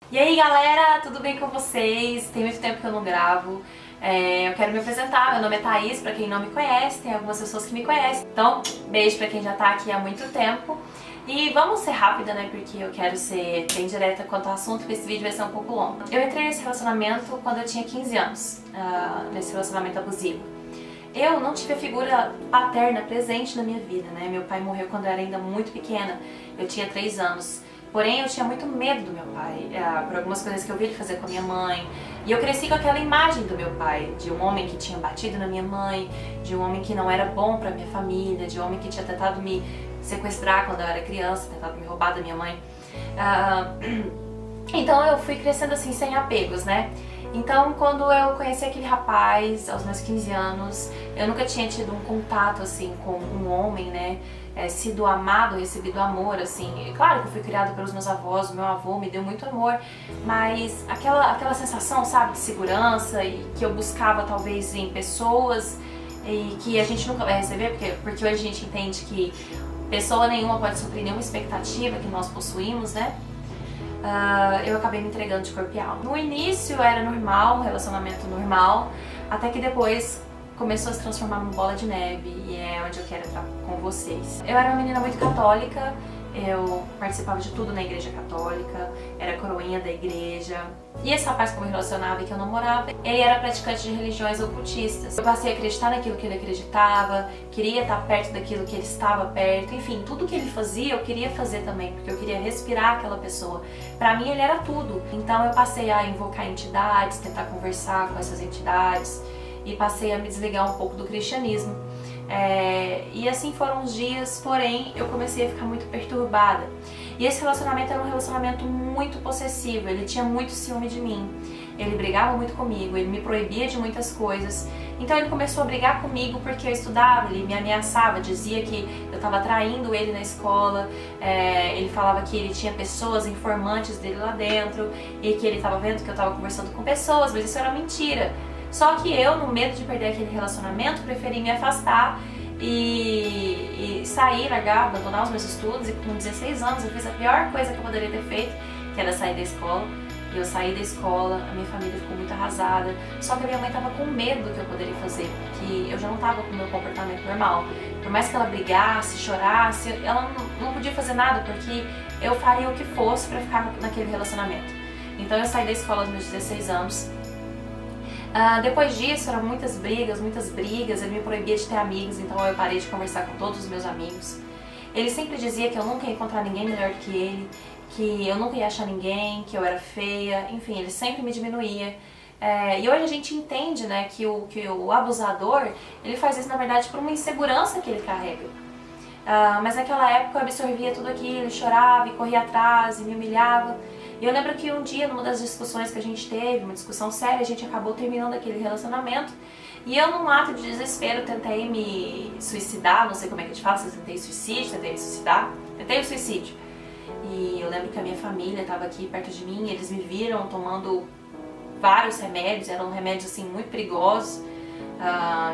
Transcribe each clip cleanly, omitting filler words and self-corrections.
E aí galera, tudo bem com vocês? Tem muito tempo que eu não gravo. Eu quero me apresentar, meu nome é Thaís, pra quem não me conhece, tem algumas pessoas que me conhecem. Então, beijo pra quem já tá aqui há muito tempo. E vamos ser rápida, né, porque eu quero ser bem direta quanto ao assunto, porque esse vídeo vai ser um pouco longo. Eu entrei nesse relacionamento quando eu tinha 15 anos, nesse relacionamento abusivo. Eu não tive a figura paterna presente na minha vida, né? Meu pai morreu quando eu era ainda muito pequena, eu tinha 3 anos. Porém, eu tinha muito medo do meu pai, por algumas coisas que eu vi ele fazer com a minha mãe. E eu cresci com aquela imagem do meu pai, de um homem que tinha batido na minha mãe, de um homem que não era bom pra minha família, de um homem que tinha tentado me sequestrar quando eu era criança, tentado me roubar da minha mãe. Então eu fui crescendo assim, sem apegos, né? Então, quando eu conheci aquele rapaz, aos meus 15 anos, eu nunca tinha tido um contato, assim, com um homem, né? Sido amado, recebido amor, assim. Claro que eu fui criada pelos meus avós, o meu avô me deu muito amor, mas aquela sensação, sabe, de segurança e que eu buscava, talvez, em pessoas e que a gente nunca vai receber, porque hoje a gente entende que pessoa nenhuma pode suprir nenhuma expectativa que nós possuímos, né? Eu acabei me entregando de corpo e alma. No início era normal, um relacionamento normal, até que depois começou a se transformar numa bola de neve, e é onde eu quero entrar com vocês. Eu era uma menina muito católica, eu participava de tudo na igreja católica, era coroinha da igreja. E esse rapaz que eu me relacionava e que eu namorava, ele era praticante de religiões ocultistas. Eu passei a acreditar naquilo que ele acreditava, queria estar perto daquilo que ele estava perto, enfim, tudo que ele fazia eu queria fazer também, porque eu queria respirar aquela pessoa. Pra mim ele era tudo. Então eu passei a invocar entidades, tentar conversar com essas entidades e passei a me desligar um pouco do cristianismo. E assim foram os dias, porém eu comecei a ficar muito perturbada. E esse relacionamento era um relacionamento muito possessivo, ele tinha muito ciúme de mim, ele brigava muito comigo, ele me proibia de muitas coisas. Então ele começou a brigar comigo porque eu estudava, ele me ameaçava, dizia que eu estava traindo ele na escola, ele falava que ele tinha pessoas, informantes dele lá dentro, e que ele estava vendo que eu estava conversando com pessoas, mas isso era mentira. Só que eu, no medo de perder aquele relacionamento, preferi me afastar e sair, largar, abandonar os meus estudos. E com 16 anos eu fiz a pior coisa que eu poderia ter feito, que era sair da escola. E eu saí da escola, a minha família ficou muito arrasada. Só que a minha mãe estava com medo do que eu poderia fazer, porque eu já não estava com o meu comportamento normal. Por mais que ela brigasse, chorasse, ela não podia fazer nada, porque eu faria o que fosse para ficar naquele relacionamento. Então eu saí da escola aos meus 16 anos. Depois disso, eram muitas brigas, ele me proibia de ter amigos, então eu parei de conversar com todos os meus amigos. Ele sempre dizia que eu nunca ia encontrar ninguém melhor do que ele, que eu nunca ia achar ninguém, que eu era feia, enfim, ele sempre me diminuía. E hoje a gente entende, né, que o abusador, ele faz isso na verdade por uma insegurança que ele carrega. Mas naquela época eu absorvia tudo aquilo, chorava e corria atrás e me humilhava. E eu lembro que um dia, numa das discussões que a gente teve, uma discussão séria, a gente acabou terminando aquele relacionamento. E eu, num ato de desespero, tentei me suicidar, não sei como é que a gente fala, se eu tentei suicídio, tentei me suicidar, tentei o suicídio. E eu lembro que a minha família estava aqui perto de mim, eles me viram tomando vários remédios, eram remédios assim muito perigosos,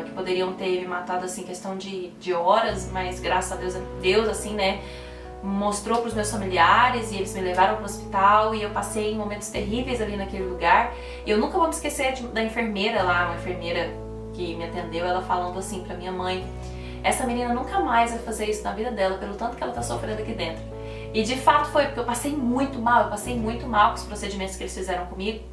que poderiam ter me matado assim em questão de horas, mas graças a Deus assim, né, mostrou para os meus familiares e eles me levaram para o hospital e eu passei momentos terríveis ali naquele lugar. E eu nunca vou me esquecer da enfermeira lá, uma enfermeira que me atendeu, ela falando assim para minha mãe: essa menina nunca mais vai fazer isso na vida dela, pelo tanto que ela tá sofrendo aqui dentro. E de fato foi, porque eu passei muito mal com os procedimentos que eles fizeram comigo.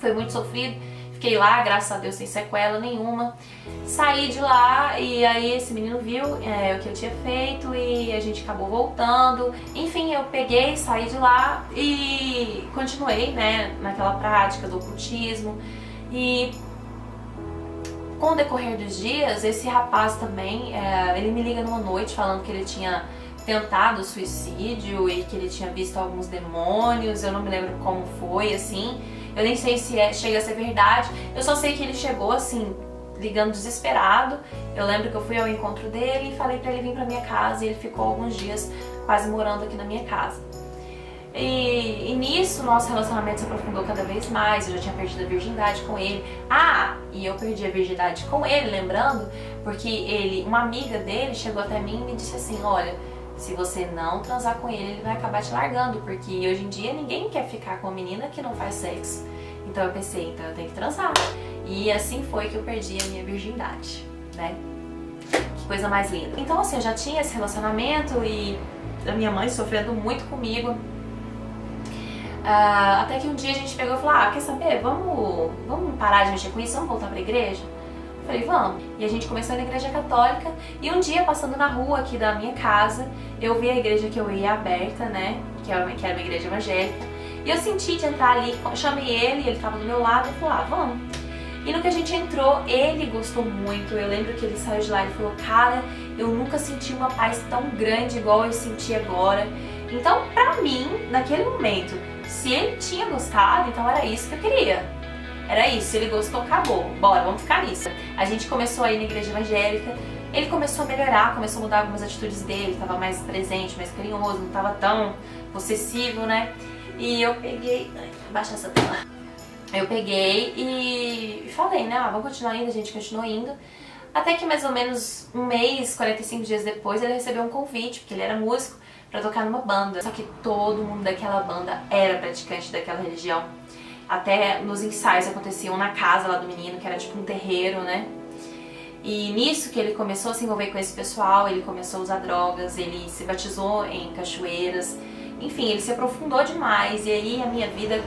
Foi muito sofrido. Fiquei lá, graças a Deus, sem sequela nenhuma. Saí de lá e aí esse menino viu o que eu tinha feito e a gente acabou voltando. Enfim, eu peguei, saí de lá e continuei, né, naquela prática do ocultismo. E com o decorrer dos dias, esse rapaz também, ele me liga numa noite falando que ele tinha tentado suicídio e que ele tinha visto alguns demônios. Eu não me lembro como foi, assim. Eu nem sei se chega a ser verdade. Eu só sei que ele chegou assim, ligando desesperado. Eu lembro que eu fui ao encontro dele e falei pra ele vir pra minha casa e ele ficou alguns dias quase morando aqui na minha casa. E nisso, nosso relacionamento se aprofundou cada vez mais. Eu já tinha perdido a virgindade com ele. E eu perdi a virgindade com ele, lembrando, porque uma amiga dele chegou até mim e me disse assim: olha, Se você não transar com ele vai acabar te largando, porque hoje em dia ninguém quer ficar com uma menina que não faz sexo. Então eu pensei, então eu tenho que transar. E assim foi que eu perdi a minha virgindade, né? Que coisa mais linda. Então assim, eu já tinha esse relacionamento e a minha mãe sofrendo muito comigo. Até que um dia a gente pegou e falou, quer saber, vamos parar de mexer com isso, vamos voltar pra igreja? Eu falei, vamos. E a gente começou na igreja católica e um dia, passando na rua aqui da minha casa, eu vi a igreja que eu ia aberta, né, que era uma igreja evangélica, e eu senti de entrar ali, chamei ele tava do meu lado, e falei, vamos. E no que a gente entrou, ele gostou muito, eu lembro que ele saiu de lá e falou, cara, eu nunca senti uma paz tão grande igual eu senti agora. Então, pra mim, naquele momento, se ele tinha gostado, então era isso que eu queria. Era isso, se ele gostou, acabou. Bora, vamos ficar nisso. A gente começou a ir na igreja evangélica, ele começou a melhorar, começou a mudar algumas atitudes dele, tava mais presente, mais carinhoso, não tava tão possessivo, né? E eu peguei... Baixa essa tela. Eu peguei e falei, né? Vamos continuar indo, a gente continuou indo. Até que mais ou menos um mês, 45 dias depois, ele recebeu um convite, porque ele era músico, pra tocar numa banda. Só que todo mundo daquela banda era praticante daquela religião. Até nos ensaios aconteciam na casa lá do menino, que era tipo um terreiro, né? E nisso que ele começou a se envolver com esse pessoal, ele começou a usar drogas, ele se batizou em cachoeiras, enfim, ele se aprofundou demais. E aí a minha vida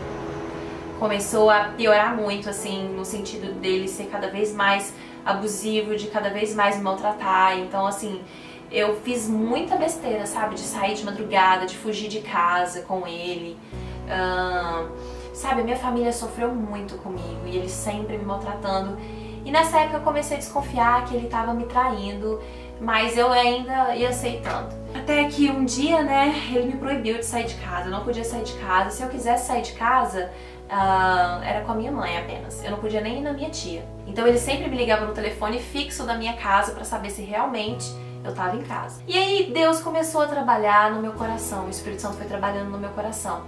começou a piorar muito, assim, no sentido dele ser cada vez mais abusivo, de cada vez mais me maltratar. Então, assim, eu fiz muita besteira, sabe? De sair de madrugada, de fugir de casa com ele. Sabe, minha família sofreu muito comigo e ele sempre me maltratando. E nessa época eu comecei a desconfiar que ele estava me traindo, mas eu ainda ia aceitando. Até que um dia, né, ele me proibiu de sair de casa, eu não podia sair de casa. Se eu quisesse sair de casa, era com a minha mãe apenas, eu não podia nem ir na minha tia. Então ele sempre me ligava no telefone fixo da minha casa para saber se realmente eu tava em casa. E aí Deus começou a trabalhar no meu coração, o Espírito Santo foi trabalhando no meu coração.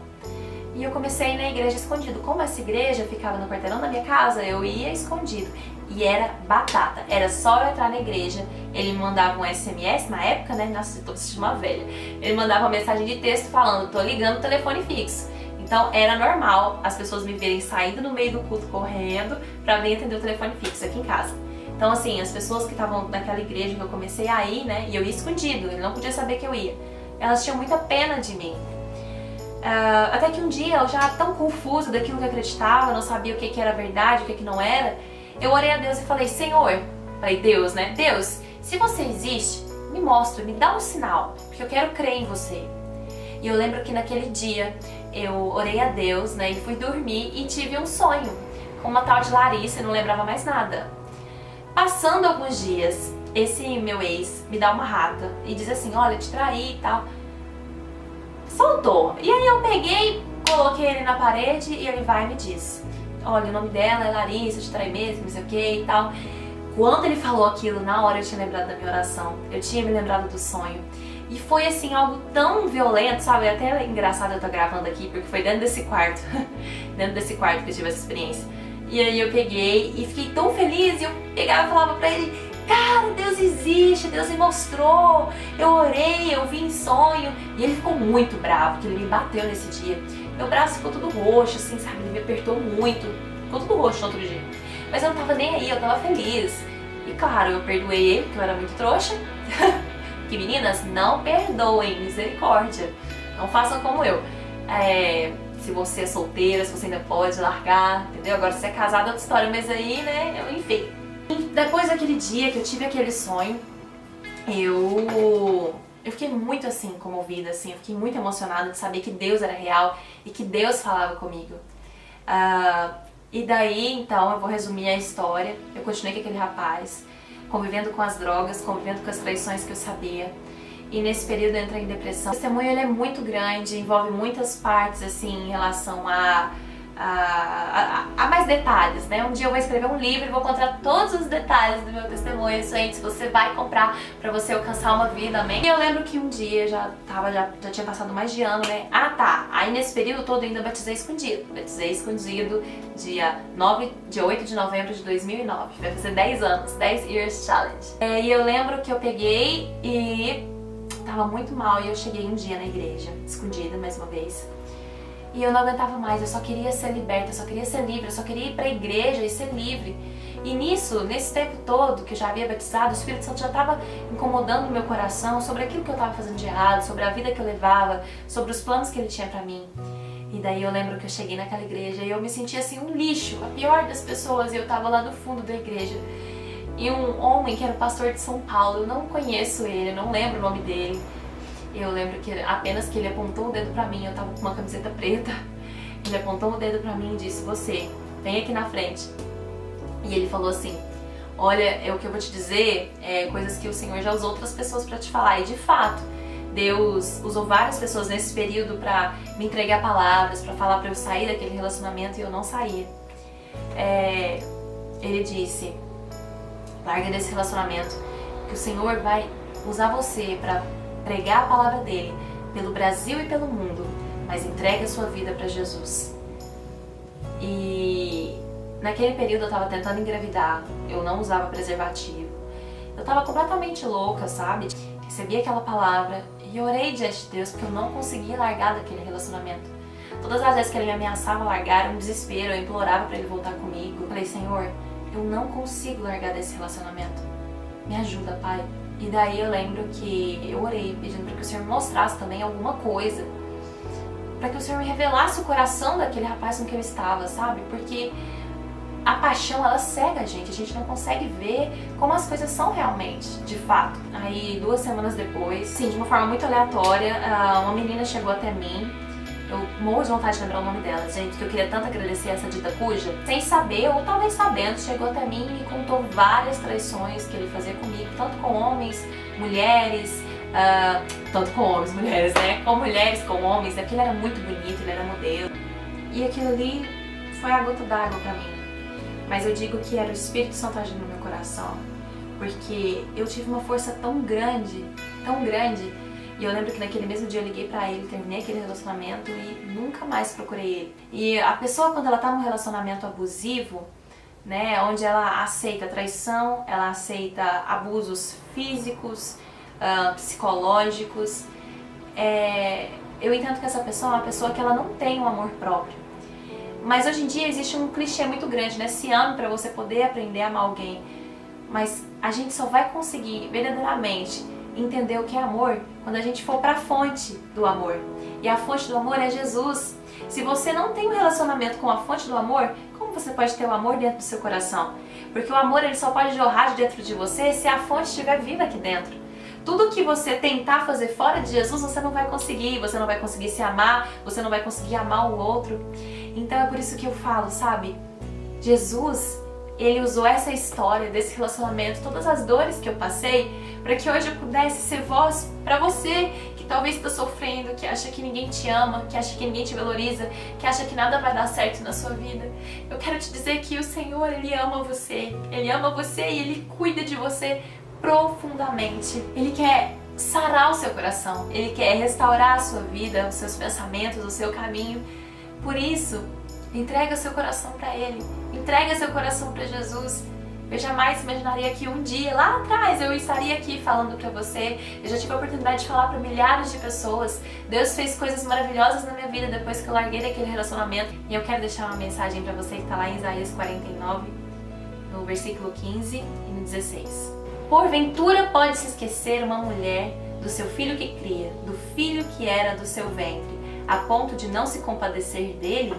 E eu comecei a ir na igreja escondido. Como essa igreja ficava no quarteirão da minha casa, eu ia escondido. E era batata. Era só eu entrar na igreja, ele me mandava um SMS, na época, né? Nossa, eu tô assistindo uma velha. Ele mandava uma mensagem de texto falando, tô ligando o telefone fixo. Então era normal as pessoas me verem saindo no meio do culto correndo pra vir atender o telefone fixo aqui em casa. Então assim, as pessoas que estavam naquela igreja que eu comecei a ir, né? E eu ia escondido, ele não podia saber que eu ia. Elas tinham muita pena de mim. Até que um dia, eu já tão confusa daquilo que eu acreditava, não sabia o que era verdade, o que não era, eu orei a Deus e falei, Senhor, falei, Deus, né? Deus, se você existe, me mostra, me dá um sinal, porque eu quero crer em você. E eu lembro que naquele dia, eu orei a Deus, né, e fui dormir e tive um sonho com uma tal de Larissa, e não lembrava mais nada. Passando alguns dias, esse meu ex me dá uma rata e diz assim, olha, te traí e tal. Soltou. E aí eu peguei, coloquei ele na parede e ele vai e me diz, olha, o nome dela é Larissa, te trai mesmo, não sei o que e tal. Quando ele falou aquilo, na hora eu tinha lembrado da minha oração, eu tinha me lembrado do sonho. E foi assim, algo tão violento, sabe? Até é engraçado eu estar gravando aqui, porque foi dentro desse quarto, dentro desse quarto que eu tive essa experiência. E aí eu peguei e fiquei tão feliz e eu pegava e falava pra ele, cara, Deus existe, Deus me mostrou, eu orei, eu vi em sonho. E ele ficou muito bravo, porque ele me bateu nesse dia. Meu braço ficou todo roxo, assim, sabe, ele me apertou muito, ficou tudo roxo no outro dia. Mas eu não tava nem aí, eu tava feliz. E claro, eu perdoei ele, porque eu era muito trouxa. Que meninas, não perdoem, misericórdia. Não façam como eu. Se você é solteira, se você ainda pode largar, entendeu? Agora se você é casada é outra história, mas aí, né, enfim. Depois daquele dia que eu tive aquele sonho, eu fiquei muito assim, comovida, assim, eu fiquei muito emocionada de saber que Deus era real e que Deus falava comigo. E daí, então, eu vou resumir a história. Eu continuei com aquele rapaz, convivendo com as drogas, convivendo com as traições que eu sabia. E nesse período eu entrei em depressão. O testemunho ele é muito grande, envolve muitas partes, assim, em relação a mais detalhes, né? Um dia eu vou escrever um livro e vou contar todos os detalhes do meu testemunho. Isso aí, se você vai comprar pra você alcançar uma vida, amém? E eu lembro que um dia já tinha passado mais de ano, né? Aí nesse período todo eu ainda batizei escondido. Batizei escondido dia 8 de novembro de 2009. Vai fazer 10 anos, 10 Years Challenge. E eu lembro que eu peguei e tava muito mal e eu cheguei um dia na igreja, escondida mais uma vez. E eu não aguentava mais, eu só queria ser liberta, eu só queria ser livre, eu só queria ir pra igreja e ser livre. E nesse tempo todo que eu já havia batizado, o Espírito Santo já estava incomodando o meu coração sobre aquilo que eu estava fazendo de errado, sobre a vida que eu levava, sobre os planos que Ele tinha pra mim. E daí eu lembro que eu cheguei naquela igreja e eu me sentia assim um lixo, a pior das pessoas, e eu tava lá no fundo da igreja. E um homem que era o pastor de São Paulo, eu não conheço ele, eu não lembro o nome dele. Eu lembro que apenas que ele apontou o dedo pra mim, eu tava com uma camiseta preta. Ele apontou o dedo pra mim e disse: você, vem aqui na frente. E ele falou assim: olha, o que eu vou te dizer é coisas que o Senhor já usou outras pessoas pra te falar. E de fato, Deus usou várias pessoas nesse período pra me entregar palavras, pra falar pra eu sair daquele relacionamento, e eu não saía. Ele disse: larga desse relacionamento, que o Senhor vai usar você pra pregar a palavra dele pelo Brasil e pelo mundo, mas entregue a sua vida para Jesus. E naquele período eu estava tentando engravidar, eu não usava preservativo, eu estava completamente louca, sabe? Recebi aquela palavra e orei diante de Deus porque eu não conseguia largar daquele relacionamento. Todas as vezes que ele me ameaçava largar, era um desespero, eu implorava para ele voltar comigo. Eu falei: Senhor, eu não consigo largar desse relacionamento, me ajuda, Pai. E daí eu lembro que eu orei pedindo para que o Senhor me mostrasse também alguma coisa, para que o Senhor me revelasse o coração daquele rapaz com que eu estava, sabe? Porque a paixão, ela cega a gente não consegue ver como as coisas são realmente, de fato. Aí 2 semanas depois, sim, de uma forma muito aleatória, uma menina chegou até mim. Eu morro de vontade de lembrar o nome dela, gente, que eu queria tanto agradecer essa dita cuja. Sem saber, ou talvez sabendo, chegou até mim e me contou várias traições que ele fazia comigo, tanto com homens, mulheres, tanto com homens, mulheres, né? Com mulheres, com homens, porque ele era muito bonito, ele era modelo. E aquilo ali foi a gota d'água pra mim. Mas eu digo que era o Espírito Santo agindo no meu coração, porque eu tive uma força tão grande, e eu lembro que naquele mesmo dia eu liguei pra ele, terminei aquele relacionamento e nunca mais procurei ele. E a pessoa, quando ela tá num relacionamento abusivo, né, onde ela aceita traição, ela aceita abusos físicos, psicológicos, eu entendo que essa pessoa é uma pessoa que ela não tem um amor próprio. Mas hoje em dia existe um clichê muito grande, né? Se ame pra você poder aprender a amar alguém. Mas a gente só vai conseguir verdadeiramente entender o que é amor quando a gente for pra fonte do amor. E a fonte do amor é Jesus. Se você não tem um relacionamento com a fonte do amor, como você pode ter o amor dentro do seu coração? Porque o amor, ele só pode jorrar de dentro de você se a fonte estiver viva aqui dentro. Tudo que você tentar fazer fora de Jesus, você não vai conseguir se amar, você não vai conseguir amar o outro. Então é por isso que eu falo, sabe? Jesus, ele usou essa história desse relacionamento, todas as dores que eu passei, para que hoje eu pudesse ser voz para você que talvez está sofrendo, que acha que ninguém te ama, que acha que ninguém te valoriza, que acha que nada vai dar certo na sua vida. Eu quero te dizer que o Senhor, ele ama você e ele cuida de você profundamente. Ele quer sarar o seu coração, ele quer restaurar a sua vida, os seus pensamentos, o seu caminho. Por isso, entrega o seu coração para Ele, entrega seu coração para Jesus. Eu jamais imaginaria que um dia, lá atrás, eu estaria aqui falando para você. Eu já tive a oportunidade de falar para milhares de pessoas. Deus fez coisas maravilhosas na minha vida depois que eu larguei daquele relacionamento. E eu quero deixar uma mensagem para você que está lá em Isaías 49, no versículo 15 e no 16. Porventura pode se esquecer uma mulher do seu filho que cria, do filho que era do seu ventre, a ponto de não se compadecer dele?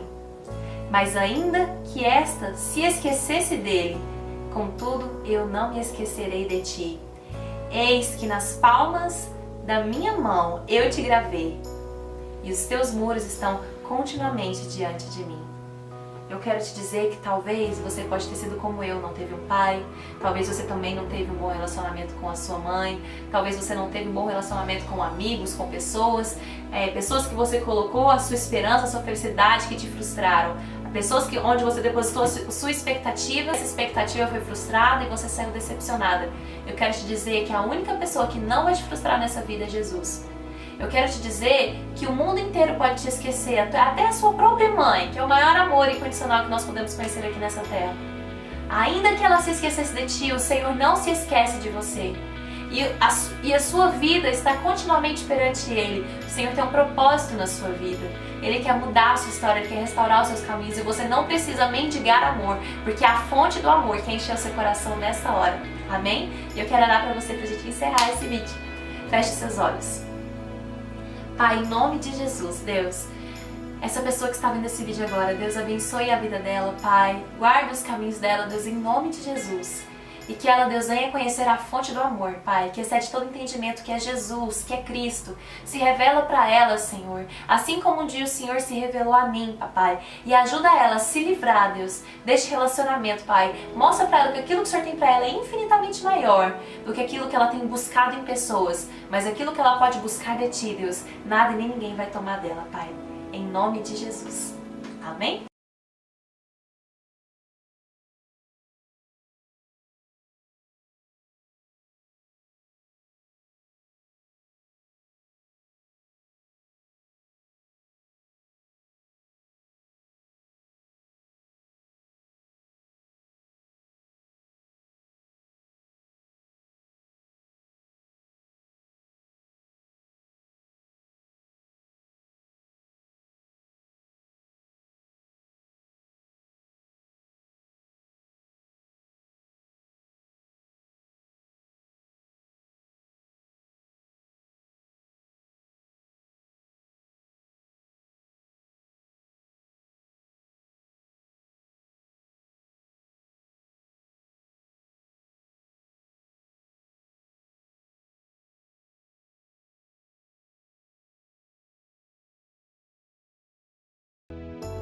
Mas ainda que esta se esquecesse dele, contudo eu não me esquecerei de ti. Eis que nas palmas da minha mão eu te gravei, e os teus muros estão continuamente diante de mim. Eu quero te dizer que talvez você pode ter sido como eu, não teve um pai, talvez você também não teve um bom relacionamento com a sua mãe, talvez você não teve um bom relacionamento com amigos, com pessoas, pessoas que você colocou a sua esperança, a sua felicidade, que te frustraram, pessoas onde você depositou a sua expectativa, essa expectativa foi frustrada e você saiu decepcionada. Eu quero te dizer que a única pessoa que não vai te frustrar nessa vida é Jesus. Eu quero te dizer que o mundo inteiro pode te esquecer, até a sua própria mãe, que é o maior amor incondicional que nós podemos conhecer aqui nessa terra. Ainda que ela se esquecesse de ti, o Senhor não se esquece de você. e a sua vida está continuamente perante Ele. O Senhor tem um propósito na sua vida. Ele quer mudar a sua história, Ele quer restaurar os seus caminhos, e você não precisa mendigar amor, porque é a fonte do amor que enche o seu coração nessa hora. Amém? E eu quero orar para você pra gente encerrar esse vídeo. Feche seus olhos. Pai, em nome de Jesus, Deus, essa pessoa que está vendo esse vídeo agora, Deus abençoe a vida dela, Pai. Guarda os caminhos dela, Deus, em nome de Jesus. E que ela, Deus, venha conhecer a fonte do amor, Pai, que excede todo entendimento, que é Jesus, que é Cristo. Se revela para ela, Senhor, assim como um dia o Senhor se revelou a mim, Papai. E ajuda ela a se livrar, Deus, deste relacionamento, Pai. Mostra para ela que aquilo que o Senhor tem para ela é infinitamente maior do que aquilo que ela tem buscado em pessoas. Mas aquilo que ela pode buscar de Ti, Deus, nada e nem ninguém vai tomar dela, Pai. Em nome de Jesus. Amém?